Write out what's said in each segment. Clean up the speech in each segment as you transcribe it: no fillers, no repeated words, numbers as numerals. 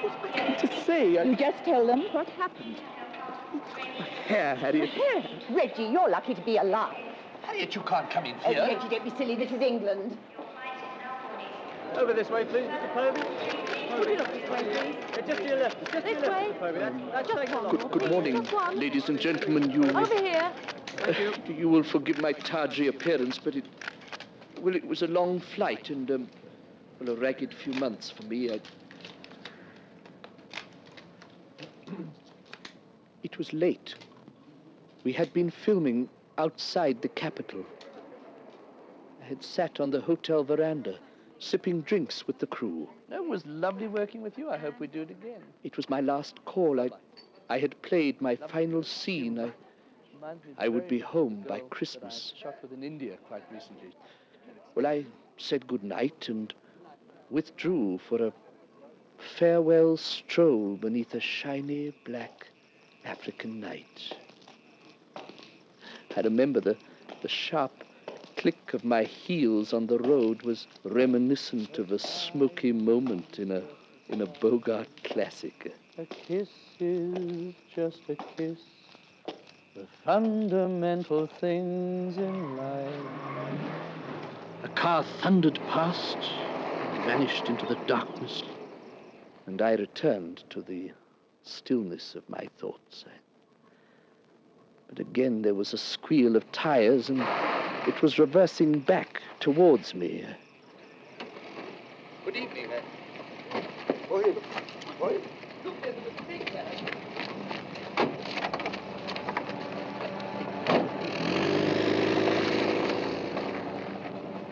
What am I going to say? You just tell them what happened. Hair, Harriet. Here, Reggie, you're lucky to be alive. Harriet, you can't come in here. Reggie, don't be silly. This is England. Over this way, please, Mr. Povey. Would you look this way, please? Just to your left. Just to your left, Mr. Povey. That's taking a lot. Good morning, ladies and gentlemen. Over here. Thank you. You will forgive my tawdry appearance, but it was a long flight and, a ragged few months for me. It was late. We had been filming outside the capital. I had sat on the hotel veranda, sipping drinks with the crew. No, it was lovely working with you. I hope we do it again. It was my last call. I had played my final scene. I would be home by Christmas. I shot with in India quite recently. Well, I said good night and withdrew for a farewell stroll beneath a shiny black African night. I remember the sharp click of my heels on the road was reminiscent of a smoky moment in a Bogart classic. A kiss is just a kiss. The fundamental things in life. A car thundered past, vanished into the darkness, and I returned to the stillness of my thoughts. But again there was a squeal of tires, and it was reversing back towards me. Good evening, man. Look, there's a mistake there.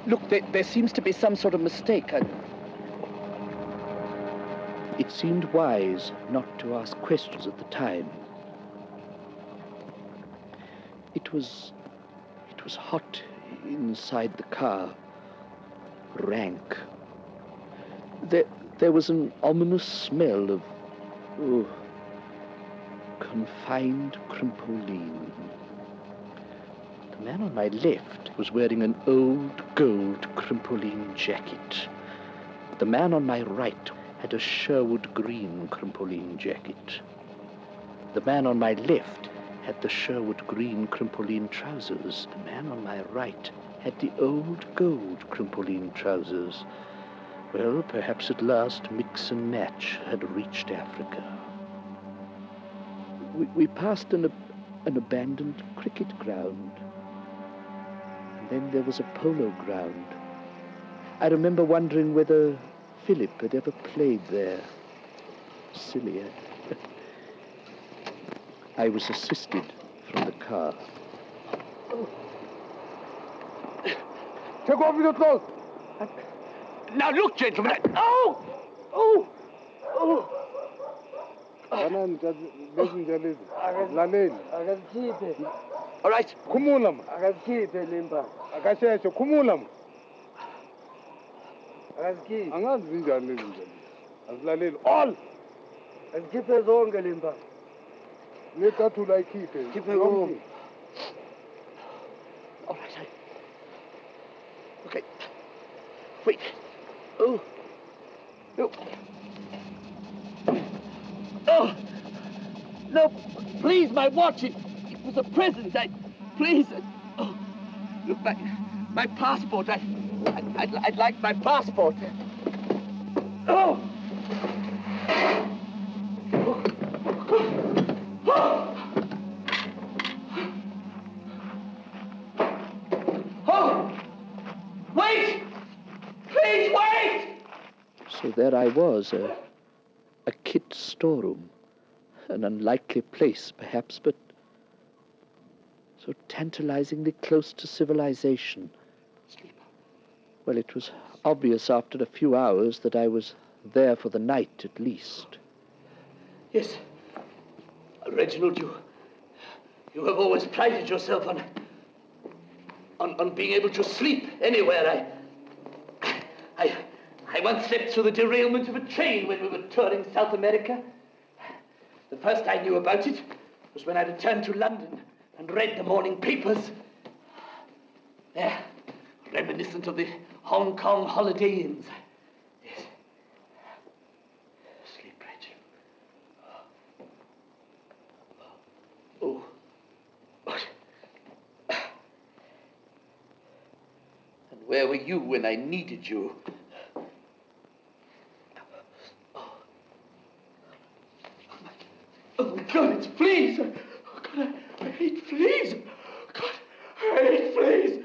Look, there seems to be some sort of mistake. It seemed wise not to ask questions at the time. It was hot inside the car, rank. There was an ominous smell of, confined crimpoline. The man on my left was wearing an old gold crimpoline jacket. The man on my right had a Sherwood green crimpoline jacket. The man on my left had the Sherwood green crimpoline trousers. The man on my right had the old gold crimpoline trousers. Well, perhaps at last Mix and Match had reached Africa. We passed an abandoned cricket ground. And then there was a polo ground. I remember wondering whether Philip had ever played there. Silly, eh? I was assisted from the car. Take off your clothes. Now look, gentlemen. All right. Kumulam. Akasheshe kumulam. Angazi zinjani lezi. Azilaleli all. Asikhiphe zonke limba. Nekathula ikhiphe. Khiphe konke. All right. Okay. Wait. Oh. No. Oh. No. Please, my watch. It was a present. Please. Oh. Look, my passport. I'd like my passport. Oh. Oh! Wait! Please wait! So there I was, a kit storeroom. An unlikely place, perhaps, but so tantalizingly close to civilization. Well, it was obvious after a few hours that I was there for the night, at least. Yes. Reginald, you have always prided yourself on being able to sleep anywhere. I once slept through the derailment of a train when we were touring South America. The first I knew about it was when I returned to London and read the morning papers. There, reminiscent of the Hong Kong holiday inns. Yes. Sleep, Reg. Where were you when I needed you? Oh, God, it's fleas! Oh, God, I hate fleas! God, I hate fleas!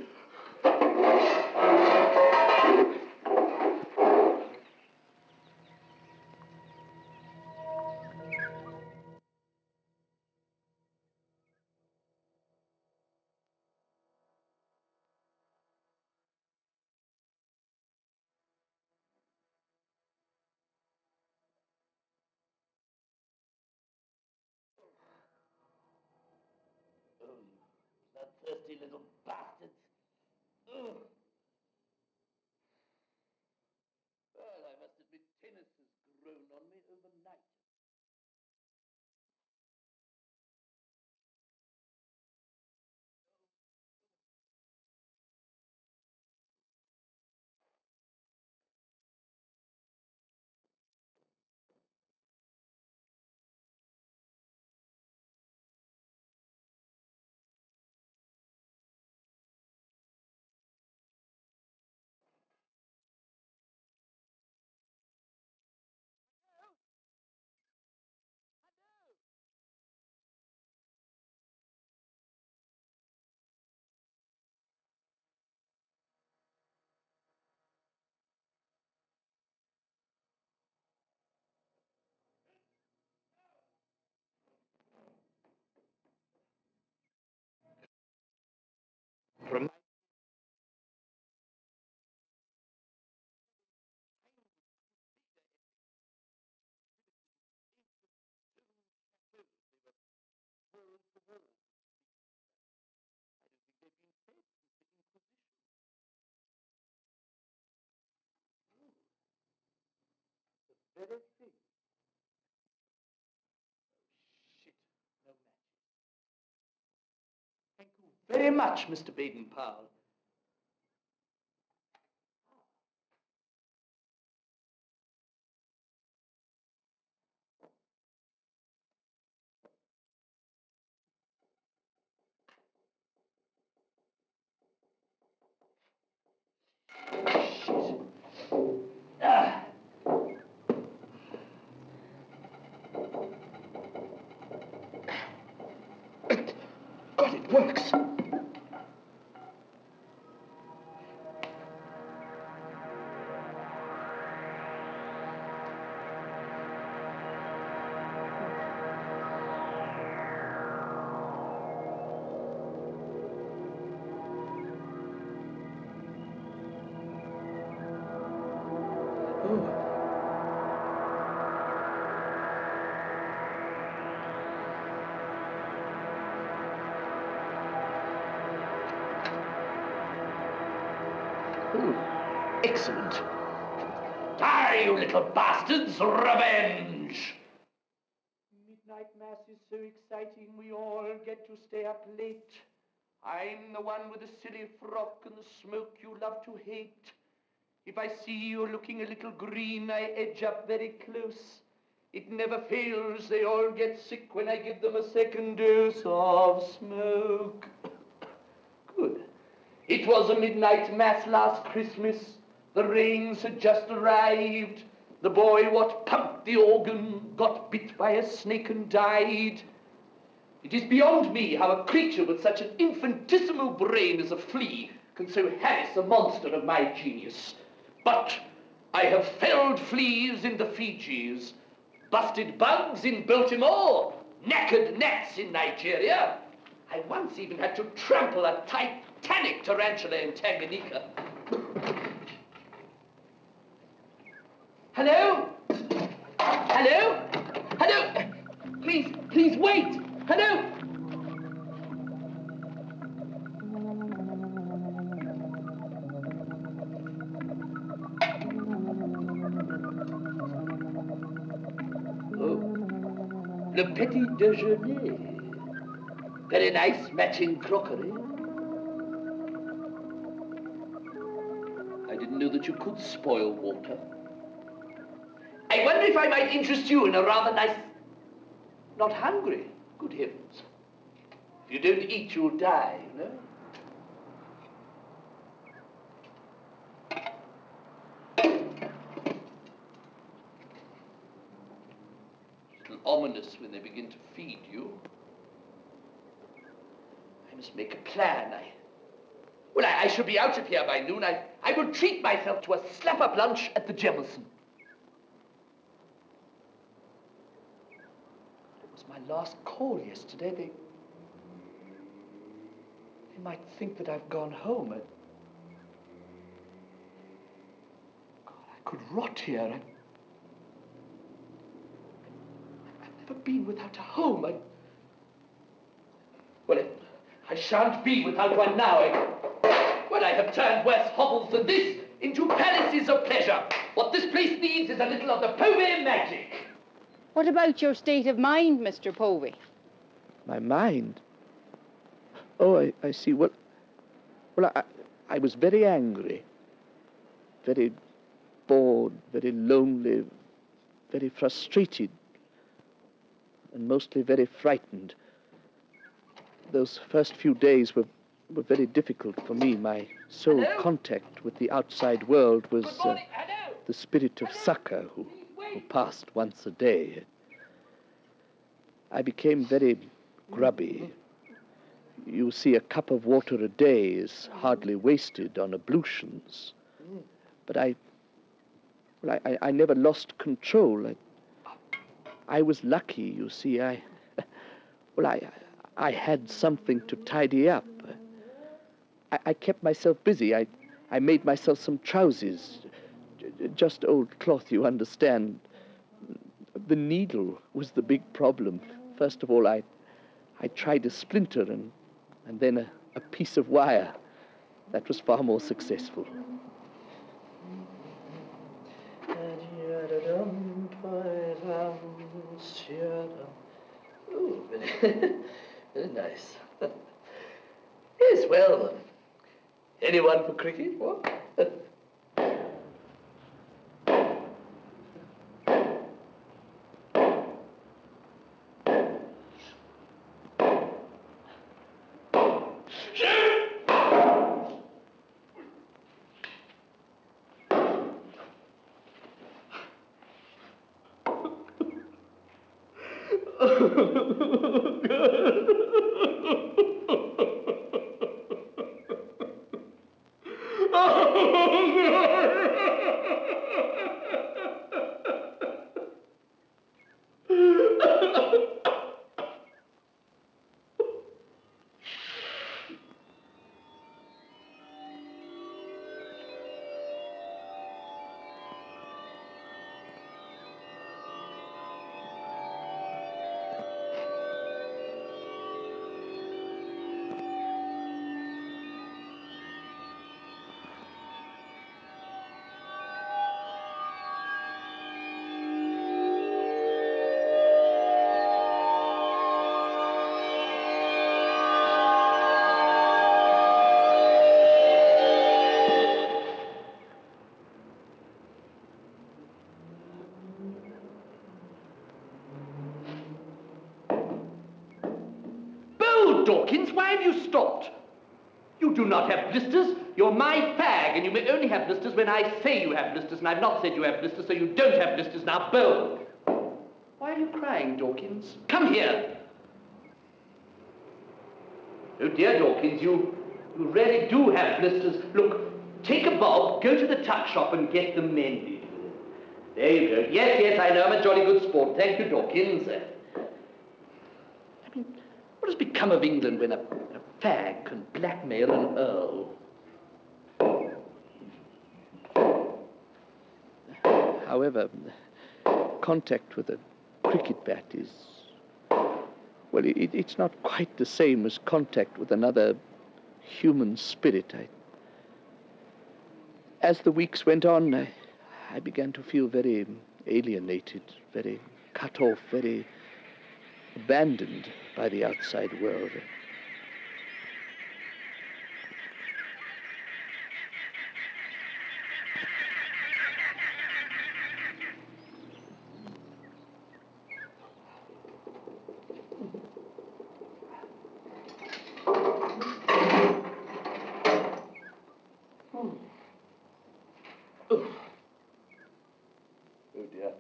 Bloodthirsty little bastards. Ugh. Well, I must admit, tennis has grown on me overnight. From very thing. Shit, no match. Thank you very much, Mr. Baden-Powell. Shit. Ah. God, it works. Oh, excellent. Die, you little bastards! Revenge! Midnight Mass is so exciting, we all get to stay up late. I'm the one with the silly frock and the smoke you love to hate. If I see you looking a little green, I edge up very close. It never fails, they all get sick when I give them a second dose of smoke. Good. It was a midnight mass last Christmas. The rains had just arrived. The boy what pumped the organ got bit by a snake and died. It is beyond me how a creature with such an infinitesimal brain as a flea can so harass a monster of my genius. But I have felled fleas in the Fijis, busted bugs in Baltimore, knackered gnats in Nigeria. I once even had to trample a titanic tarantula in Tanganyika. Hello? Hello? Hello? Please wait. Hello? Oh, le petit déjeuner. Very nice matching crockery. I didn't know that you could spoil water. I wonder if I might interest you in a rather nice... Not hungry? Good heavens. If you don't eat, you'll die, you know? ominous when they begin to feed you. I must make a plan. I shall be out of here by noon. I will treat myself to a slap-up lunch at the Jemison. It was my last call yesterday. They might think that I've gone home. God, I could rot here. I've never been without a home. I shan't be without one now. I have turned worse hovels than this into palaces of pleasure. What this place needs is a little of the Povey magic. What about your state of mind, Mr. Povey? My mind? Oh, I see. I was very angry, very bored, very lonely, very frustrated, and mostly very frightened. Those first few days were very difficult for me. My sole contact with the outside world was the spirit of succor who passed once a day. I became very grubby. You see, a cup of water a day is hardly wasted on ablutions. But I never lost control. I was lucky, you see. I had something to tidy up. I kept myself busy. I made myself some trousers. Just old cloth, you understand. The needle was the big problem. First of all, I tried a splinter and then a piece of wire. That was far more successful. Oh, very nice. Yes, well, anyone for cricket? What? Dawkins, why have you stopped? You do not have blisters. You're my fag, and you may only have blisters when I say you have blisters, and I've not said you have blisters, so you don't have blisters. Now, Bowl. Why are you crying, Dawkins? Come here. Oh, dear Dawkins, you really do have blisters. Look, take a bob, go to the tuck shop and get them mended. There you go. Yes, I know. I'm a jolly good sport. Thank you, Dawkins. I mean, what has become of England when a fag can blackmail an earl? However, contact with a cricket bat is... well, it's not quite the same as contact with another human spirit. As the weeks went on, I began to feel very alienated, very cut off, very abandoned by the outside world. Oh dear.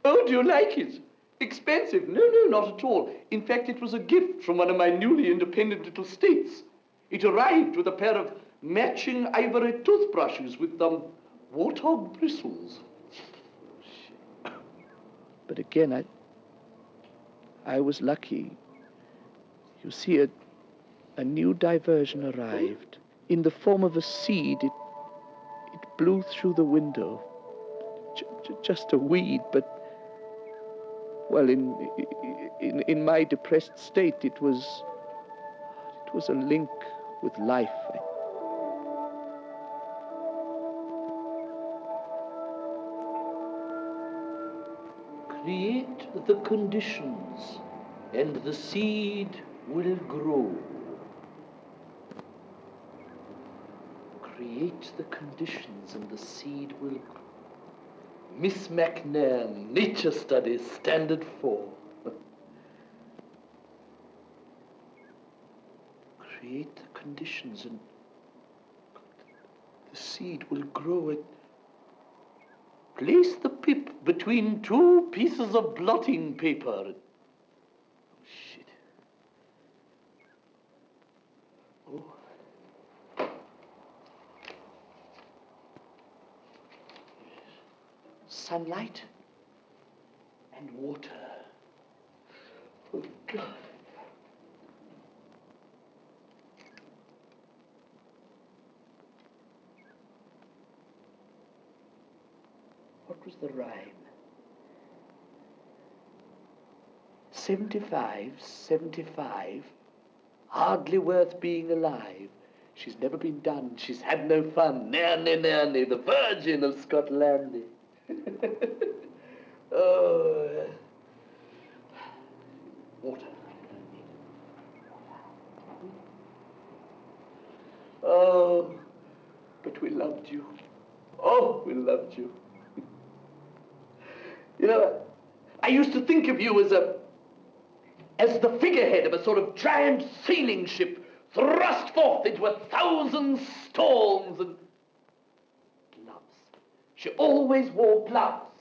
Oh, do you like it? Expensive? No, no, not at all. In fact, it was a gift from one of my newly independent little states. It arrived with a pair of matching ivory toothbrushes with warthog bristles. But again, I was lucky. You see, a new diversion arrived. In the form of a seed, it blew through the window. Just a weed, but, well, in my depressed state, it was a link with life. Create the conditions, and the seed will grow. Create the conditions, and the seed will grow. Miss McNairn, Nature Studies, Standard 4. Create the conditions, and the seed will grow. Place the pip between two pieces of blotting paper. Oh, shit. Oh. Sunlight and water. Oh, God. What was the rhyme? 75, 75, hardly worth being alive. She's never been done, she's had no fun. Nanny, nanny, the Virgin of Scotland. Oh, water. Oh, but we loved you. Oh, we loved you. You know, I used to think of you as the figurehead of a sort of giant sailing ship thrust forth into 1,000 storms, and gloves. She always wore gloves.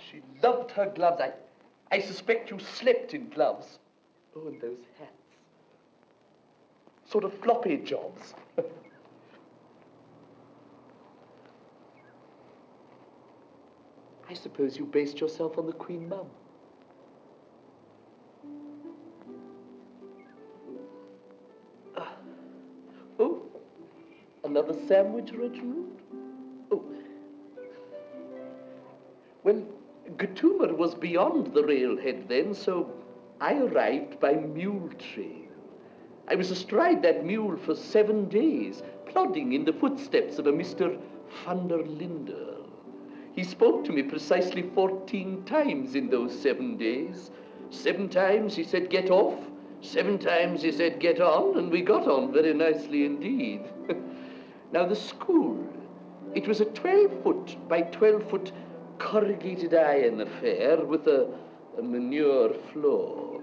She loved her gloves. I suspect you slept in gloves. Oh, and those hats. Sort of floppy jobs. I suppose you based yourself on the Queen Mum. Oh, another sandwich, Reginald? Oh. Well, Gatumer was beyond the railhead then, so I arrived by mule train. I was astride that mule for 7 days, plodding in the footsteps of a Mr. van der Linder. He spoke to me precisely 14 times in those 7 days. 7 times he said, get off. 7 times he said, get on, and we got on very nicely indeed. Now the school, it was a 12-foot by 12-foot corrugated iron affair with a manure floor.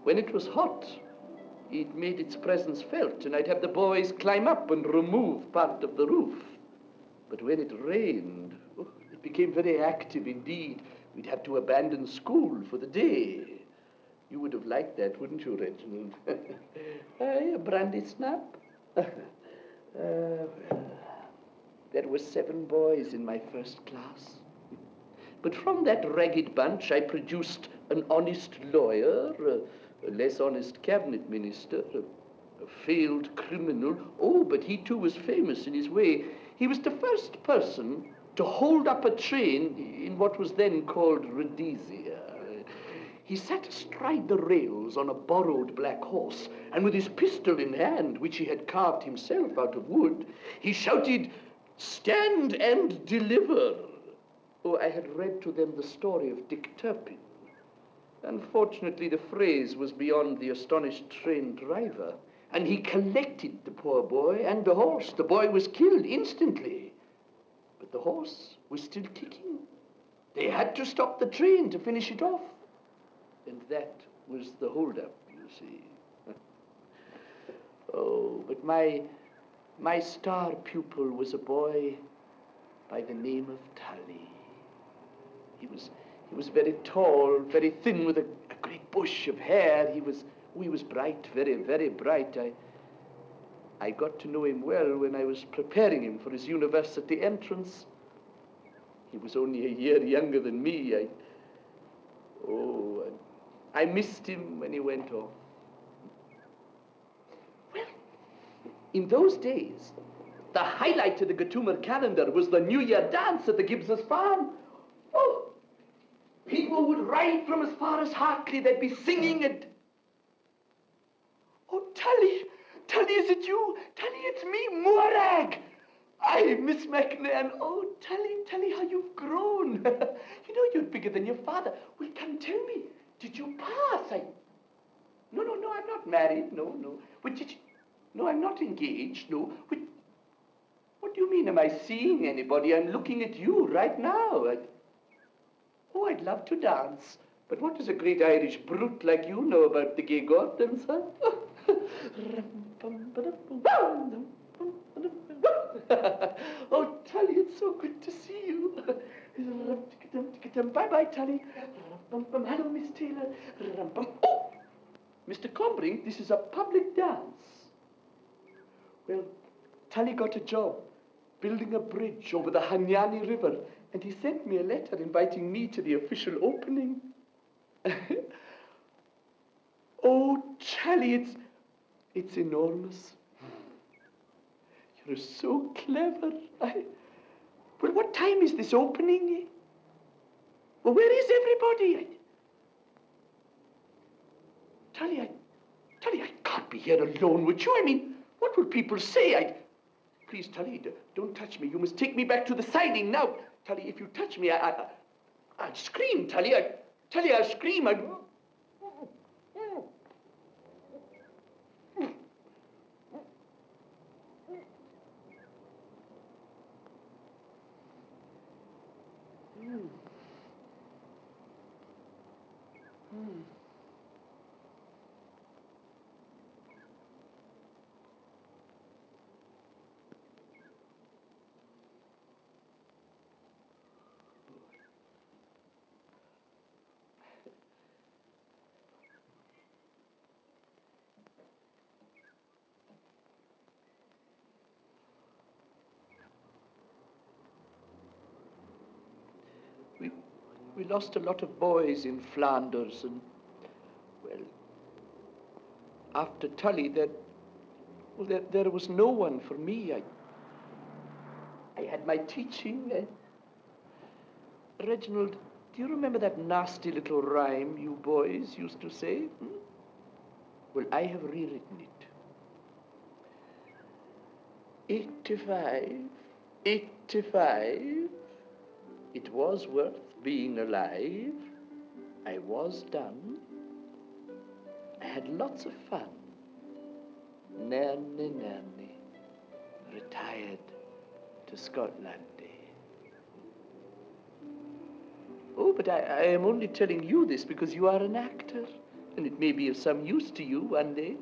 When it was hot, it made its presence felt, and I'd have the boys climb up and remove part of the roof. But when it rained, it became very active indeed. We'd have to abandon school for the day. You would have liked that, wouldn't you, Reginald? A brandy snap? There were 7 boys in my first class. But from that ragged bunch, I produced an honest lawyer, a less honest cabinet minister, a failed criminal. Oh, but he too was famous in his way. He was the first person to hold up a train in what was then called Rhodesia. He sat astride the rails on a borrowed black horse, and with his pistol in hand, which he had carved himself out of wood, he shouted, "Stand and deliver." Oh, I had read to them the story of Dick Turpin. Unfortunately, the phrase was beyond the astonished train driver, and he collected the poor boy and the horse. The boy was killed instantly, but the horse was still kicking. They had to stop the train to finish it off. And that was the holdup, you see. Oh, but my My star pupil was a boy by the name of Tully. He was very tall, very thin, with a great bush of hair. He was bright, very, very bright. I got to know him well when I was preparing him for his university entrance. He was only a year younger than me. I missed him when he went off. Well, in those days, the highlight of the Gatumer calendar was the New Year dance at the Gibbs's farm. Oh, people would ride from as far as Hartley. They'd be singing and... Oh, Tully, is it you? Tully, it's me, Morag. Aye, Miss McNairn. Oh, Tully, how you've grown. You know, you're bigger than your father. Well, come tell me, did you pass? No, I'm not married. No. But did you... No, I'm not engaged. No. But what do you mean? Am I seeing anybody? I'm looking at you right now. I'd love to dance. But what does a great Irish brute like you know about the gay Gordons, huh? Oh, Tully, it's so good to see you. Bye-bye, Tully. Hello, Miss Taylor. Oh, Mr. Combrink, this is a public dance. Well, Tully got a job building a bridge over the Hanyani River, and he sent me a letter inviting me to the official opening. Oh, Tully, it's enormous. You're so clever. Well, what time is this opening? Well, where is everybody? Tully, I can't be here alone with you. I mean, what will people say? Please, Tully, don't touch me. You must take me back to the siding now. Tully, if you touch me, I'll scream, Tully. I'll scream. We lost a lot of boys in Flanders, and, well, after Tully, there was no one for me. I had my teaching. Reginald, do you remember that nasty little rhyme you boys used to say? Well, I have rewritten it. 85, 85. It was worth being alive. I was done. I had lots of fun. Nanny, retired to Scotland. Oh, but I am only telling you this because you are an actor, and it may be of some use to you one day.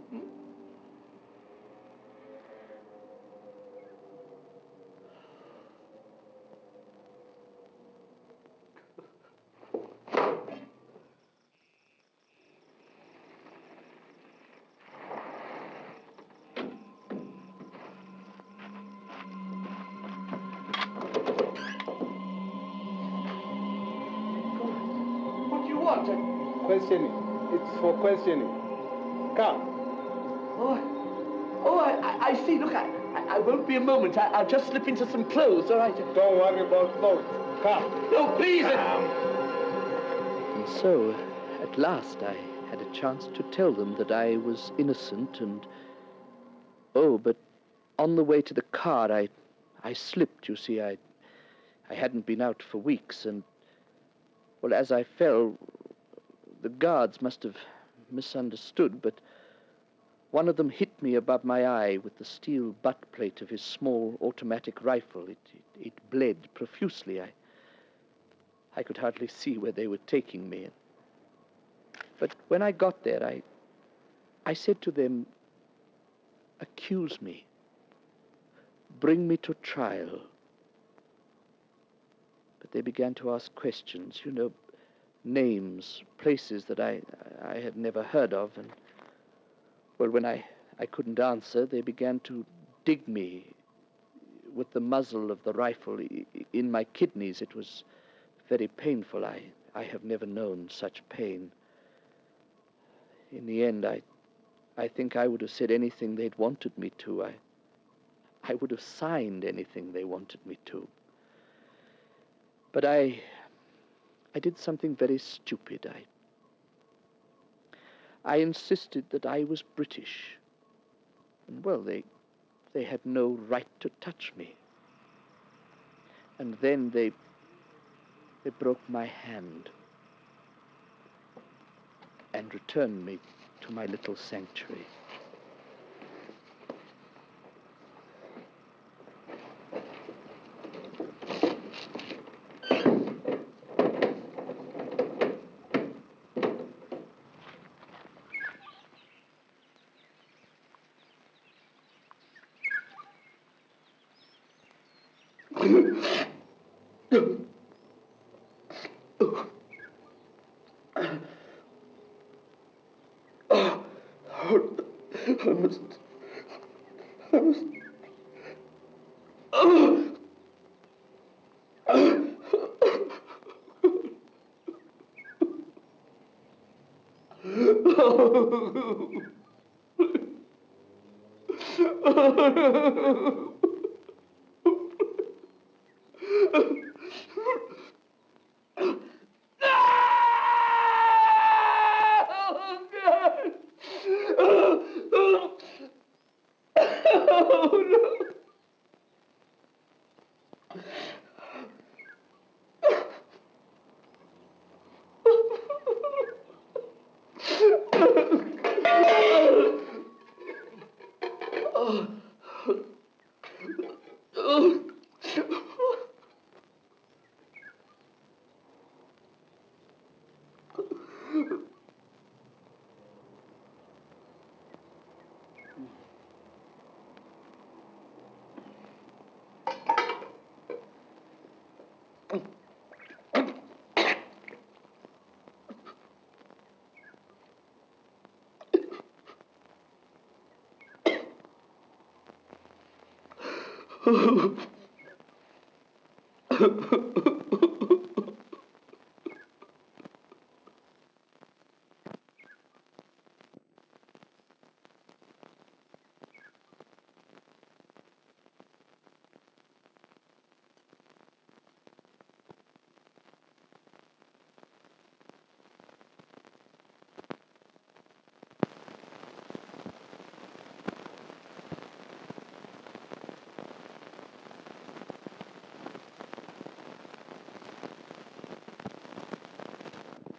Questioning. It's for questioning. Come. I see. Look, I won't be a moment. I'll just slip into some clothes, all right? Don't worry about clothes. Come. No, please. And so, at last, I had a chance to tell them that I was innocent and... Oh, but on the way to the car, I slipped, you see. I hadn't been out for weeks, and... Well, as I fell... The guards must have misunderstood, but one of them hit me above my eye with the steel butt plate of his small automatic rifle. It bled profusely. I could hardly see where they were taking me. But when I got there, I said to them, "Accuse me. bring me to trial. But they began to ask questions, names, places that I had never heard of. And, well, when I couldn't answer, they began to dig me with the muzzle of the rifle in my kidneys. It was very painful. I have never known such pain. In the end, I think I would have said anything they'd wanted me to. I would have signed anything they wanted me to. But I did something very stupid. I insisted that I was British. And, well, they had no right to touch me. And then they broke my hand and returned me to my little sanctuary.